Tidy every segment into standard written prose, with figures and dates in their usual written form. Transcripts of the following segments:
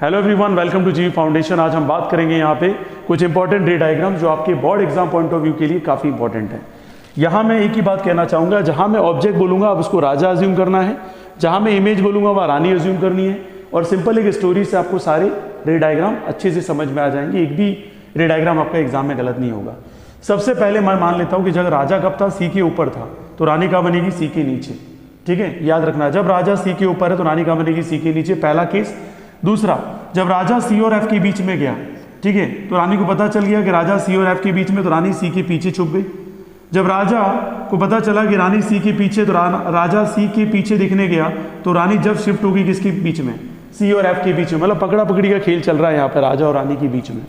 Hello everyone, welcome to जीवी foundation. आज हम बात करेंगे यहाँ पे कुछ इंपॉर्टेंट रे डायग्राम जो आपके board exam point of view के लिए काफ़ी इंपॉर्टेंट है। यहाँ मैं एक ही बात कहना चाहूँगा, जहाँ मैं ऑब्जेक्ट बोलूँगा आप उसको राजा अज्यूम करना है, जहाँ मैं इमेज बोलूँगा वहाँ रानी अज्यूम करनी है, और सिंपल एक स्टोरी से आपको सारे रे डायग्राम अच्छे से समझ में आ जाएंगे। एक भी रे डायग्राम आपका एग्जाम में गलत नहीं होगा। सबसे पहले मैं मान लेता हूँ कि जब राजा कब था, सी के ऊपर था, तो रानी कहाँ बनेगी, सी के नीचे। ठीक है, याद रखना, जब राजा सी के ऊपर है तो रानी कहाँ बनेगी, सी के नीचे, पहला केस। दूसरा, जब राजा सी और एफ के बीच में गया, ठीक है, तो रानी को पता चल गया कि राजा सी और एफ के बीच में, तो रानी सी के पीछे छुप गई। जब राजा को पता चला कि रानी सी के पीछे, तो राजा सी के पीछे देखने गया, तो रानी जब शिफ्ट होगी किसके बीच में, सी और एफ के बीच में। मतलब पकड़ा पकड़ी का खेल चल रहा है यहाँ पर राजा और रानी के बीच में।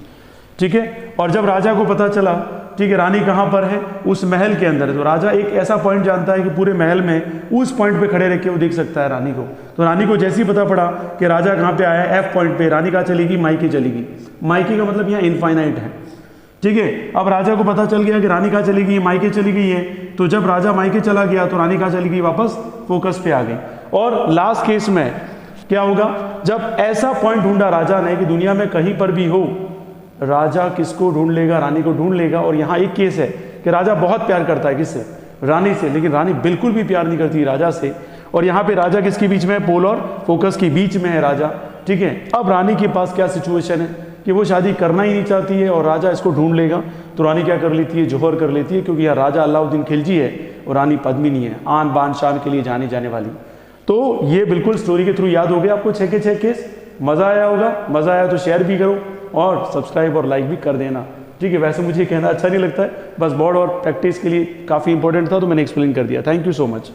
ठीक है, और जब राजा को पता चला, ठीक है, रानी कहाँ पर है, उस महल के अंदर है, तो राजा एक ऐसा पॉइंट जानता है कि पूरे महल में उस पॉइंट पे खड़े रह के वो देख सकता है रानी को। तो रानी को जैसे ही पता पड़ा कि राजा कहाँ पे आया है, एफ पॉइंट पे, रानी कहाँ चलेगी, मायके चलेगी। मायके का मतलब यहाँ इनफाइनाइट है। ठीक है, अब राजा को पता चल गया कि रानी कहाँ चली गई, मायके चली गई है, तो जब राजा मायके चला गया तो रानी कहाँ चली गई, वापस फोकस पे आ गई। और लास्ट केस में क्या होगा, जब ऐसा पॉइंट ढूंढा राजा ने कि दुनिया में कहीं पर भी हो, राजा किसको ढूंढ लेगा, रानी को ढूंढ लेगा। और यहाँ एक केस है कि राजा बहुत प्यार करता है किससे, रानी से, लेकिन रानी बिल्कुल भी प्यार नहीं करती राजा से। और यहाँ पे राजा किसके बीच में है, पोल और फोकस के बीच में है राजा। ठीक है, अब रानी के पास क्या सिचुएशन है कि वो शादी करना ही नहीं चाहती है और राजा इसको ढूंढ लेगा, तो रानी क्या कर लेती है, जोहर कर लेती है, क्योंकि यहाँ राजा अलाउद्दीन खिलजी है और रानी पद्मिनी है, आन बान शान के लिए जाने जाने वाली। तो ये बिल्कुल स्टोरी के थ्रू याद हो गया आपको 6 के 6 केस। मज़ा आया होगा, मज़ा आया तो शेयर भी करो और सब्सक्राइब और लाइक भी कर देना। ठीक है, वैसे मुझे कहना अच्छा नहीं लगता है, बस बोर्ड और प्रैक्टिस के लिए काफ़ी इंपॉर्टेंट था तो मैंने एक्सप्लेन कर दिया। Thank you so much.